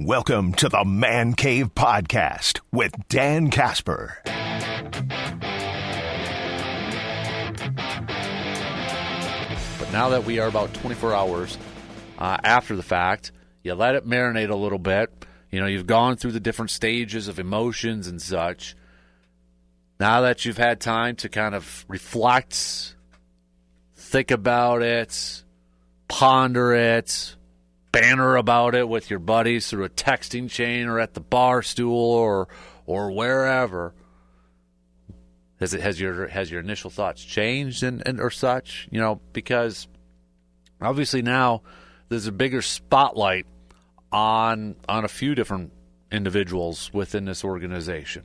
Welcome to the Man Cave Podcast with Dan Casper. But now that we are about 24 hours after the fact, you let it marinate a little bit. You know, you've gone through the different stages of emotions and such. Now that you've had time to kind of reflect, think about it, ponder it, banter about it with your buddies through a texting chain or at the bar stool or wherever. Has your initial thoughts changed and or such? You know, because obviously now there's a bigger spotlight on a few different individuals within this organization.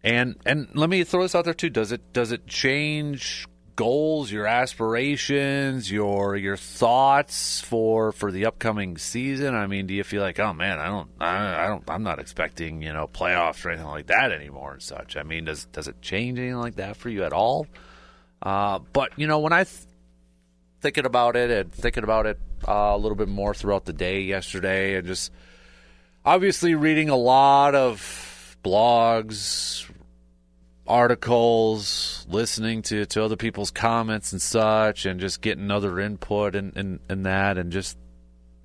And let me throw this out there too. Does it change goals, your aspirations, your thoughts for the upcoming season? I mean, do you feel like, oh man, I'm not expecting, you know, playoffs or anything like that anymore and such? I mean, does it change anything like that for you at all? But you know, when I thinking about it a little bit more throughout the day yesterday, and just obviously reading a lot of blogs, articles, listening to other people's comments and such, and just getting other input and that, and just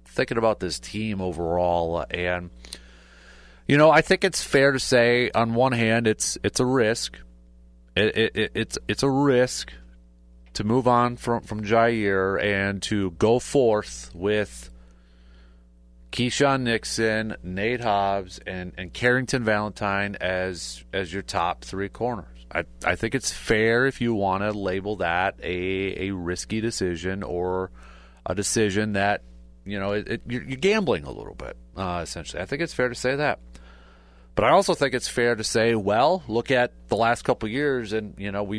thinking about this team overall. And you know, I think it's fair to say, on one hand, it's a risk. It's a risk to move on from Jaire and to go forth with Keyshawn Nixon, Nate Hobbs, and Carrington Valentine as your top three corners. I think it's fair if you want to label that a risky decision, or a decision that, you know, you're gambling a little bit, essentially. I think it's fair to say that. But I also think it's fair to say, well, look at the last couple of years, and, you know,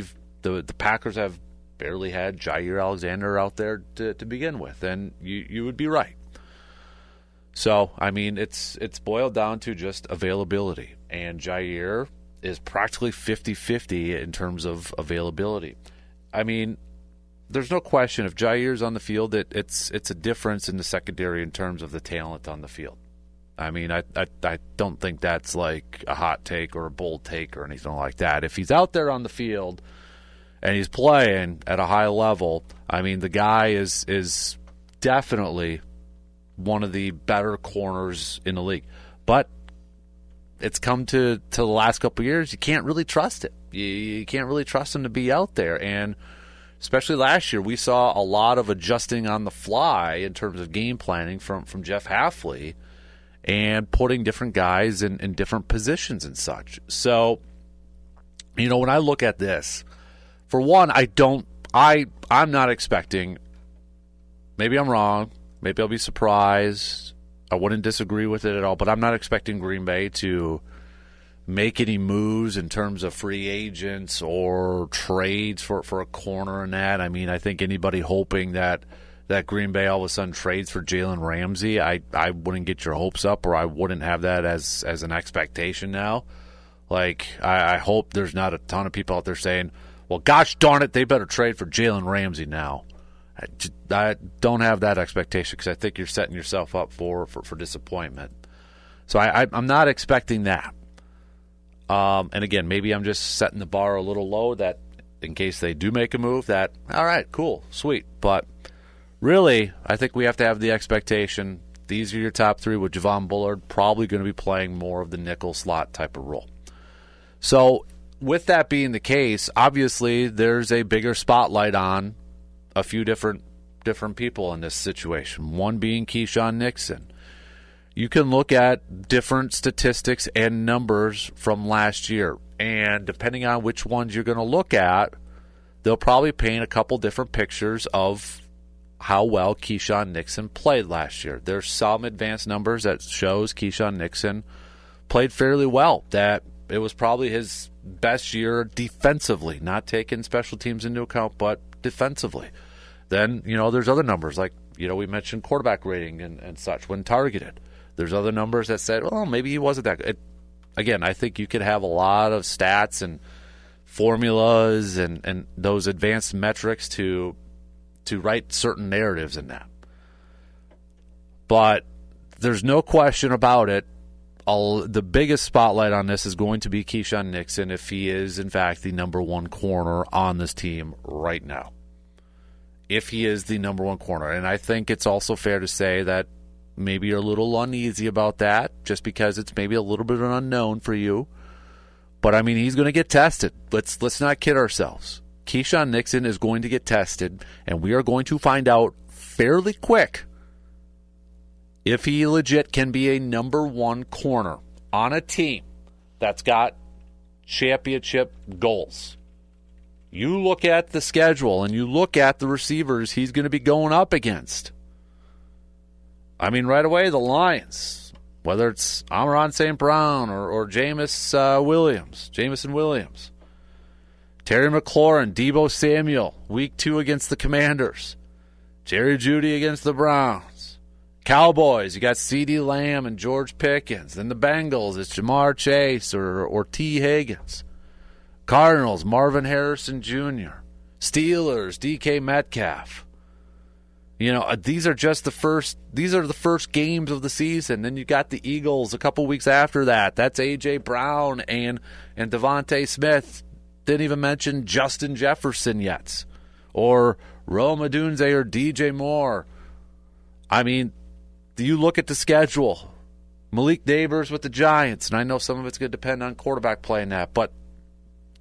the Packers have barely had Jaire Alexander out there to begin with, and you would be right. So, I mean, it's boiled down to just availability. And Jaire is practically 50-50 in terms of availability. I mean, there's no question, if Jaire's on the field, it's a difference in the secondary in terms of the talent on the field. I mean, I don't think that's like a hot take or a bold take or anything like that. If he's out there on the field and he's playing at a high level, I mean, the guy is definitely one of the better corners in the league. But it's come to the last couple of years, you can't really trust it. You can't really trust him to be out there. And especially last year, we saw a lot of adjusting on the fly in terms of game planning from Jeff Hafley, and putting different guys in different positions and such. So, you know, when I look at this, for one, I'm not expecting, maybe I'm wrong, maybe I'll be surprised, I wouldn't disagree with it at all, but I'm not expecting Green Bay to make any moves in terms of free agents or trades for a corner and that. I mean, I think anybody hoping that Green Bay all of a sudden trades for Jalen Ramsey, I wouldn't get your hopes up, or I wouldn't have that as an expectation now. Like, I hope there's not a ton of people out there saying, well, gosh darn it, they better trade for Jalen Ramsey now. I don't have that expectation, because I think you're setting yourself up for disappointment. So I'm not expecting that. And again, maybe I'm just setting the bar a little low, that in case they do make a move, that, all right, cool, sweet. But really, I think we have to have the expectation, these are your top three, with Javon Bullard probably going to be playing more of the nickel slot type of role. So with that being the case, obviously there's a bigger spotlight on a few different people in this situation, one being Keyshawn Nixon. You can look at different statistics and numbers from last year, and depending on which ones you're going to look at, they'll probably paint a couple different pictures of how well Keyshawn Nixon played last year. There's some advanced numbers that shows Keyshawn Nixon played fairly well, that it was probably his best year defensively, not taking special teams into account, but defensively. Then, you know, there's other numbers, like, you know, we mentioned quarterback rating and such when targeted. There's other numbers that said, well, maybe he wasn't that good. Again, I think you could have a lot of stats and formulas and those advanced metrics to write certain narratives in that. But there's no question about it. The biggest spotlight on this is going to be Keyshawn Nixon if he is, in fact, the number one corner on this team right now. If he is the number one corner. And I think it's also fair to say that maybe you're a little uneasy about that just because it's maybe a little bit of an unknown for you. But, I mean, he's going to get tested. Let's not kid ourselves. Keyshawn Nixon is going to get tested, and we are going to find out fairly quick if he legit can be a number one corner on a team that's got championship goals. You look at the schedule and you look at the receivers he's going to be going up against. I mean, right away, the Lions, whether it's Amon-Ra St. Brown or Jameson Williams, Terry McLaurin, Deebo Samuel, week 2 against the Commanders, Jerry Jeudy against the Browns. Cowboys, you got CeeDee Lamb and George Pickens. Then the Bengals, it's Jamar Chase or T. Higgins. Cardinals, Marvin Harrison Jr. Steelers, DK Metcalf. You know, these are the first games of the season. Then you got the Eagles a couple weeks after that. That's A.J. Brown and Devontae Smith. Didn't even mention Justin Jefferson yet. Or Rome Odunze or DJ Moore. I mean, you look at the schedule. Malik Neighbors with the Giants, and I know some of it's going to depend on quarterback play in that, but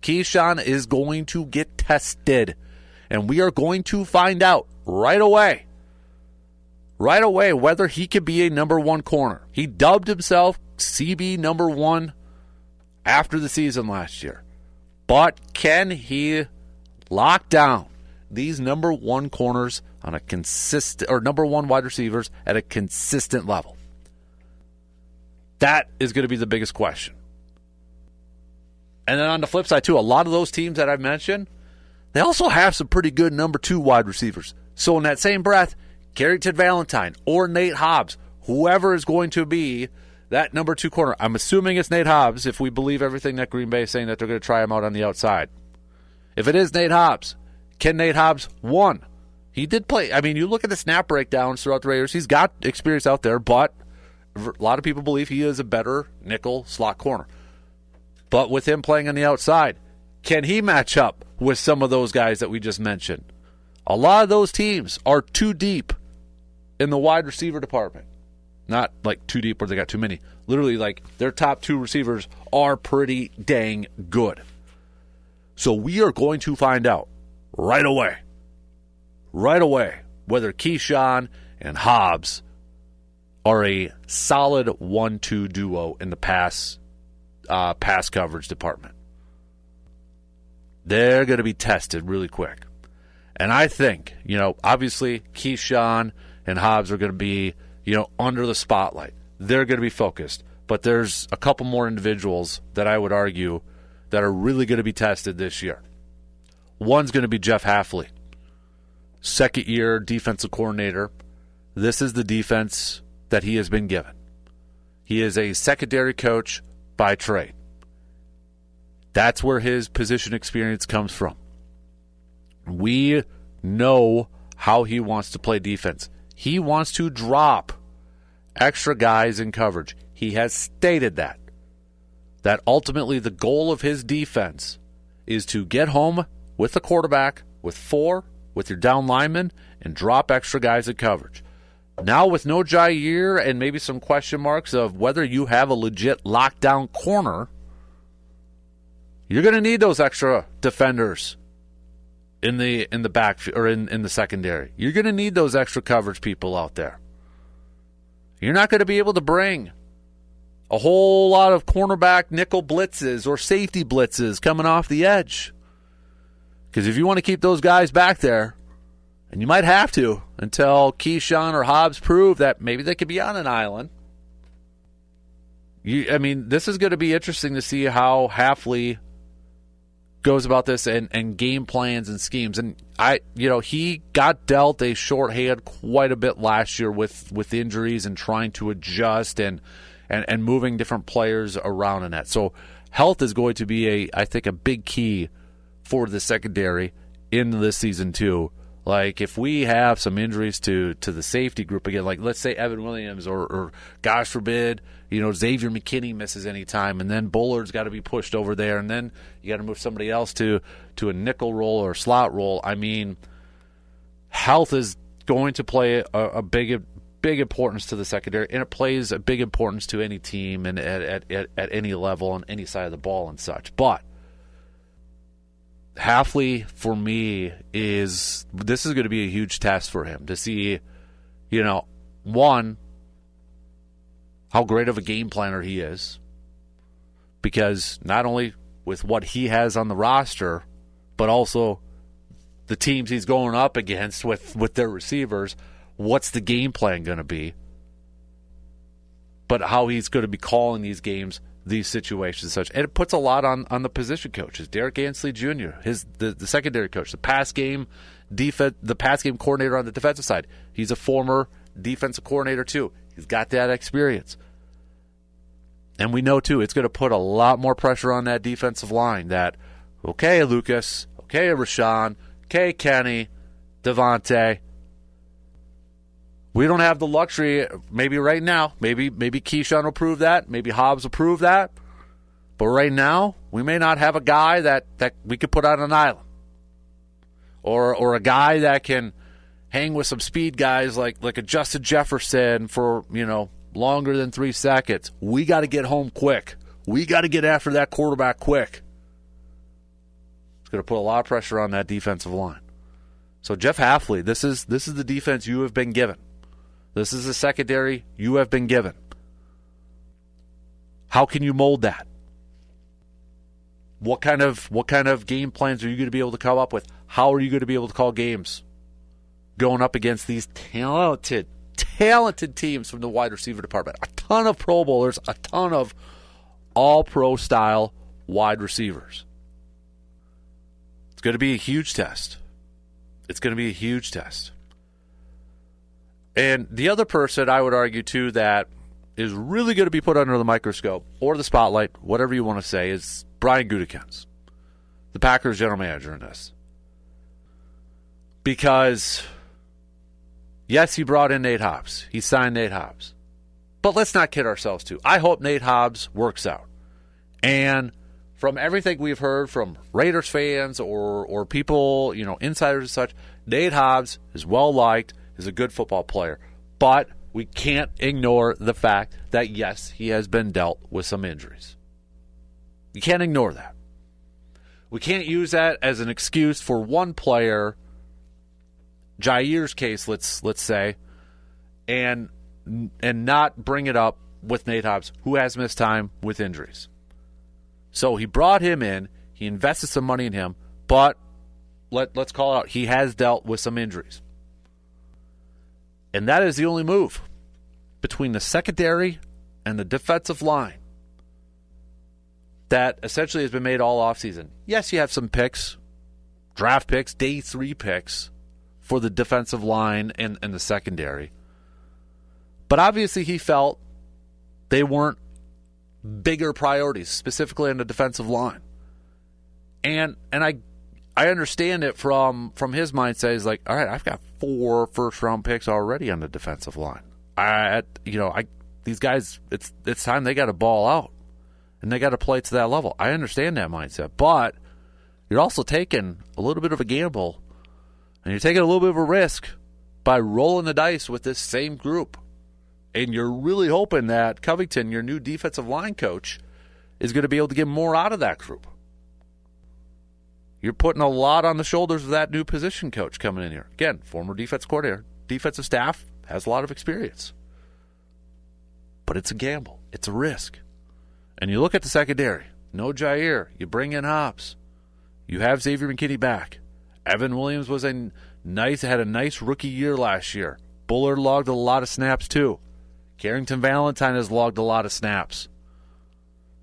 Keyshawn is going to get tested, and we are going to find out right away whether he can be a number one corner. He dubbed himself CB number one after the season last year, but can he lock down these number one corners on a consistent, or number one wide receivers at a consistent level? That is going to be the biggest question. And then on the flip side, too, a lot of those teams that I've mentioned, they also have some pretty good number two wide receivers. So in that same breath, Carrington Valentine or Nate Hobbs, whoever is going to be that number two corner, I'm assuming it's Nate Hobbs if we believe everything that Green Bay is saying that they're going to try him out on the outside. If it is Nate Hobbs, can Nate Hobbs, one, he did play. I mean, you look at the snap breakdowns throughout the Raiders, he's got experience out there, but a lot of people believe he is a better nickel slot corner. But with him playing on the outside, can he match up with some of those guys that we just mentioned? A lot of those teams are too deep in the wide receiver department. Not like too deep where they got too many. Literally, like, their top two receivers are pretty dang good. So we are going to find out right away, whether Keyshawn and Hobbs are a solid 1-2 duo in the pass coverage department. They're going to be tested really quick. And I think, obviously Keyshawn and Hobbs are going to be, under the spotlight. They're going to be focused. But there's a couple more individuals that I would argue that are really going to be tested this year. One's going to be Jeff Hafley, second-year defensive coordinator. This is the defense that he has been given. He is a secondary coach by trade. That's where his position experience comes from. We know how he wants to play defense. He wants to drop extra guys in coverage. He has stated that ultimately the goal of his defense is to get home with the quarterback, with four, with your down linemen, and drop extra guys in coverage. Now with no Jaire and maybe some question marks of whether you have a legit lockdown corner, you're going to need those extra defenders in the back or in the secondary. You're going to need those extra coverage people out there. You're not going to be able to bring a whole lot of cornerback nickel blitzes or safety blitzes coming off the edge. Because if you want to keep those guys back there, and you might have to until Keyshawn or Hobbs prove that maybe they could be on an island. This is going to be interesting to see how Hafley goes about this and game plans and schemes. And he got dealt a short hand quite a bit last year with injuries and trying to adjust and moving different players around in that. So health is going to be I think a big key for the secondary in this season too. Like, if we have some injuries to the safety group again, like let's say Evan Williams or gosh forbid, Xavier McKinney misses any time, and then Bullard's got to be pushed over there, and then you got to move somebody else to a nickel role or slot role. I mean, health is going to play a big importance to the secondary, and it plays a big importance to any team and at any level on any side of the ball and such. But Hafley, for me, this is going to be a huge test for him to see, one, how great of a game planner he is, because not only with what he has on the roster, but also the teams he's going up against with their receivers, what's the game plan going to be, but how he's going to be calling these games, these situations and such. And it puts a lot on the position coaches. Derek Ansley Jr., the secondary coach, the pass game coordinator on the defensive side. He's a former defensive coordinator too. He's got that experience. And we know too, it's going to put a lot more pressure on that defensive line that, okay, Lucas, okay, Rashawn, okay, Kenny, Devontae. We don't have the luxury, maybe right now, maybe Keyshawn will prove that, maybe Hobbs will prove that, but right now, we may not have a guy that we could put on an island. Or a guy that can hang with some speed guys like a Justin Jefferson for, longer than 3 seconds. We got to get home quick. We got to get after that quarterback quick. It's going to put a lot of pressure on that defensive line. So Jeff Hafley, this is the defense you have been given. This is the secondary you have been given. How can you mold that? What kind of game plans are you going to be able to come up with? How are you going to be able to call games going up against these talented teams from the wide receiver department? A ton of Pro Bowlers, a ton of all-pro style wide receivers. It's going to be a huge test. It's going to be a huge test. And the other person I would argue, too, that is really going to be put under the microscope or the spotlight, whatever you want to say, is Brian Gutekunst, the Packers general manager in this. Because, yes, he brought in Nate Hobbs. He signed Nate Hobbs. But let's not kid ourselves, too. I hope Nate Hobbs works out. And from everything we've heard from Raiders fans or people, insiders and such, Nate Hobbs is well-liked, is a good football player. But we can't ignore the fact that, yes, he has been dealt with some injuries. You can't ignore that. We can't use that as an excuse for one player, Jaire's case, let's say, and not bring it up with Nate Hobbs, who has missed time with injuries. So he brought him in, he invested some money in him, but let's call it out, he has dealt with some injuries. And that is the only move between the secondary and the defensive line that essentially has been made all offseason. Yes, you have some picks, draft picks, day 3 picks for the defensive line and the secondary. But obviously he felt they weren't bigger priorities, specifically on the defensive line. And I understand it from his mindset. He's like, all right, I've got 4 first-round picks already on the defensive line. These guys, it's time they got to ball out, and they got to play to that level. I understand that mindset, but you're also taking a little bit of a gamble, and you're taking a little bit of a risk by rolling the dice with this same group. And you're really hoping that Covington, your new defensive line coach, is going to be able to get more out of that group. You're putting a lot on the shoulders of that new position coach coming in here. Again, former defense coordinator, defensive staff, has a lot of experience. But it's a gamble. It's a risk. And you look at the secondary. No Jaire. You bring in Hobbs. You have Xavier McKinney back. Evan Williams had a nice rookie year last year. Bullard logged a lot of snaps too. Carrington Valentine has logged a lot of snaps.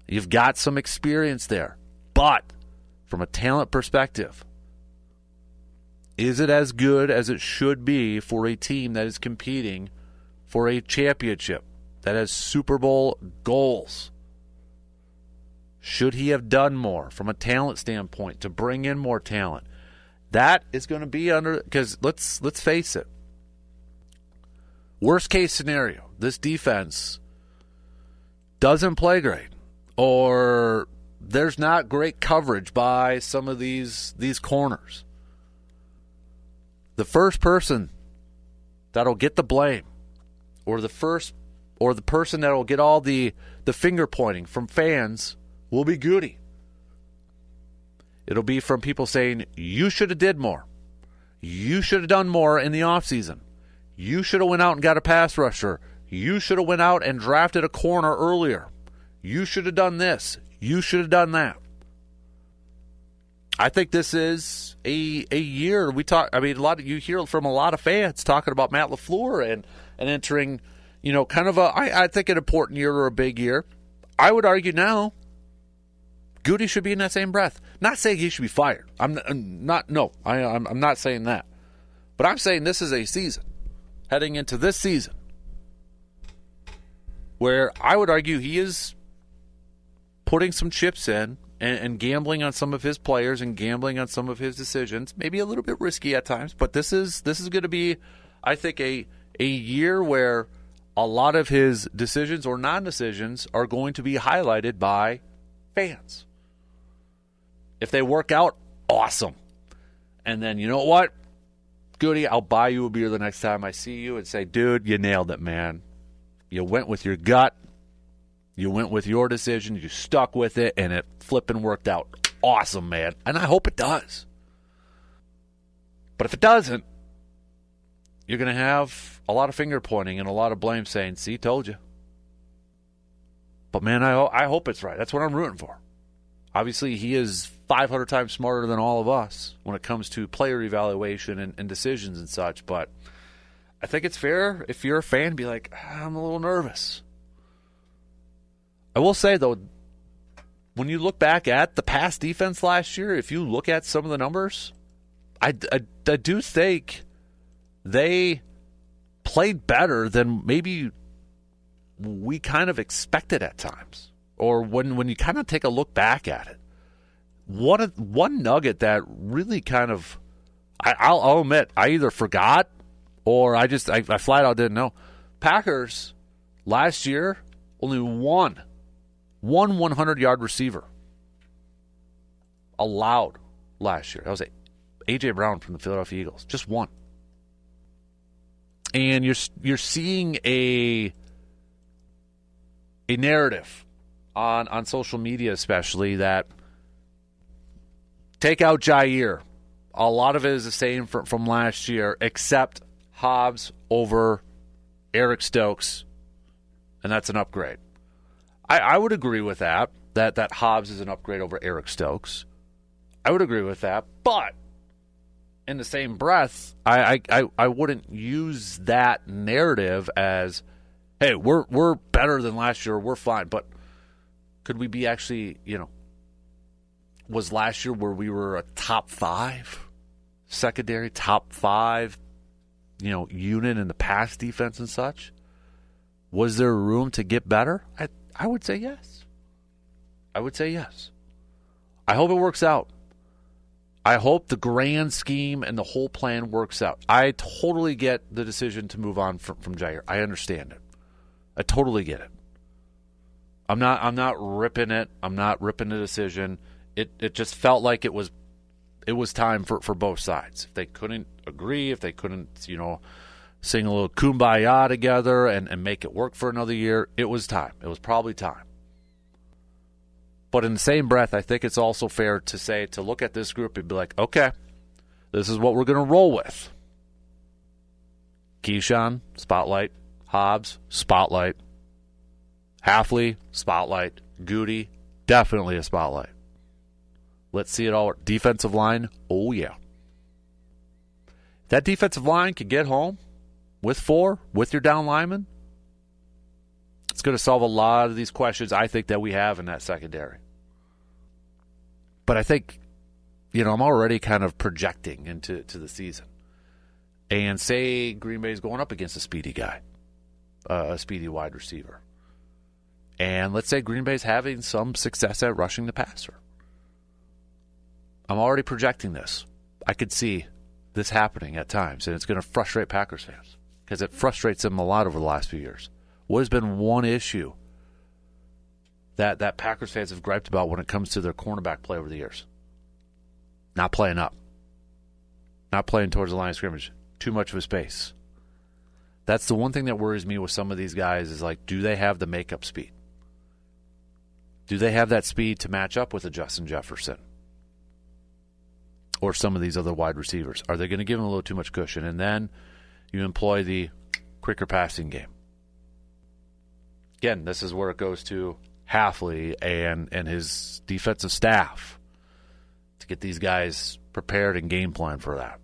You've got some experience there. But from a talent perspective, is it as good as it should be for a team that is competing for a championship, that has Super Bowl goals? Should he have done more from a talent standpoint to bring in more talent? That is going to be under, because let's face it. Worst case scenario, this defense doesn't play great, or there's not great coverage by some of these corners. The first person that'll get the blame, or the person that'll get all the finger pointing from fans will be Goody. It'll be from people saying, you should have did more. You should have done more in the offseason. You should have went out and got a pass rusher. You should have went out and drafted a corner earlier. You should have done this. You should have done that. I think this is a year. You hear from a lot of fans talking about Matt LaFleur and entering, kind of I think an important year or a big year. I would argue now, Goody should be in that same breath. Not saying he should be fired. I'm not saying that. But I'm saying this is a season, heading into this season, where I would argue he is putting some chips in and gambling on some of his players and gambling on some of his decisions. Maybe a little bit risky at times, but this is going to be, I think, a year where a lot of his decisions or non-decisions are going to be highlighted by fans. If they work out, awesome. And then, you know what? Goody, I'll buy you a beer the next time I see you and say, dude, you nailed it, man. You went with your gut. You went with your decision. You stuck with it, and it flipping worked out. Awesome, man. And I hope it does. But if it doesn't, you're going to have a lot of finger pointing and a lot of blame saying, see, told you. But, man, I hope it's right. That's what I'm rooting for. Obviously, he is 500 times smarter than all of us when it comes to player evaluation and decisions and such. But I think it's fair if you're a fan to be like, I'm a little nervous. I will say, though, when you look back at the past defense last year, if you look at some of the numbers, I do think they played better than maybe we kind of expected at times. Or when you kind of take a look back at it. One nugget that really kind of, I'll admit, I either forgot or I flat out didn't know. Packers last year only one 100-yard receiver allowed last year. That was A.J. Brown from the Philadelphia Eagles. Just one. And you're seeing a narrative on social media especially that take out Jaire. A lot of it is the same from last year, except Hobbs over Eric Stokes, and that's an upgrade. I would agree with that Hobbs is an upgrade over Eric Stokes. I would agree with that, but in the same breath, I wouldn't use that narrative as, hey, we're better than last year, we're fine. But could we be actually, was last year where we were a top 5 secondary, top 5, unit in the pass defense and such? Was there room to get better? I would say yes. I would say yes. I hope it works out. I hope the grand scheme and the whole plan works out. I totally get the decision to move on from Jaire. I understand it. I totally get it. I'm not ripping it. I'm not ripping the decision. It just felt like it was time for both sides. If they couldn't agree, if they couldn't, sing a little kumbaya together and make it work for another year, it was time. It was probably time. But in the same breath, I think it's also fair to look at this group and be like, okay, this is what we're going to roll with. Keyshawn, spotlight. Hobbs, spotlight. Halfley, spotlight. Goody, definitely a spotlight. Let's see it all. Defensive line, oh yeah. That defensive line could get home with 4, with your down lineman. It's going to solve a lot of these questions I think that we have in that secondary. But I think, I'm already kind of projecting into the season. And say Green Bay's going up against a speedy guy, a speedy wide receiver. And let's say Green Bay's having some success at rushing the passer. I'm already projecting this. I could see this happening at times, and it's going to frustrate Packers fans because it frustrates them a lot over the last few years. What has been one issue that Packers fans have griped about when it comes to their cornerback play over the years? Not playing up. Not playing towards the line of scrimmage. Too much of a space. That's the one thing that worries me with some of these guys is like, do they have the makeup speed? Do they have that speed to match up with a Justin Jefferson? Or some of these other wide receivers? Are they going to give them a little too much cushion? And then you employ the quicker passing game. Again, this is where it goes to Halfley and his defensive staff to get these guys prepared and game plan for that.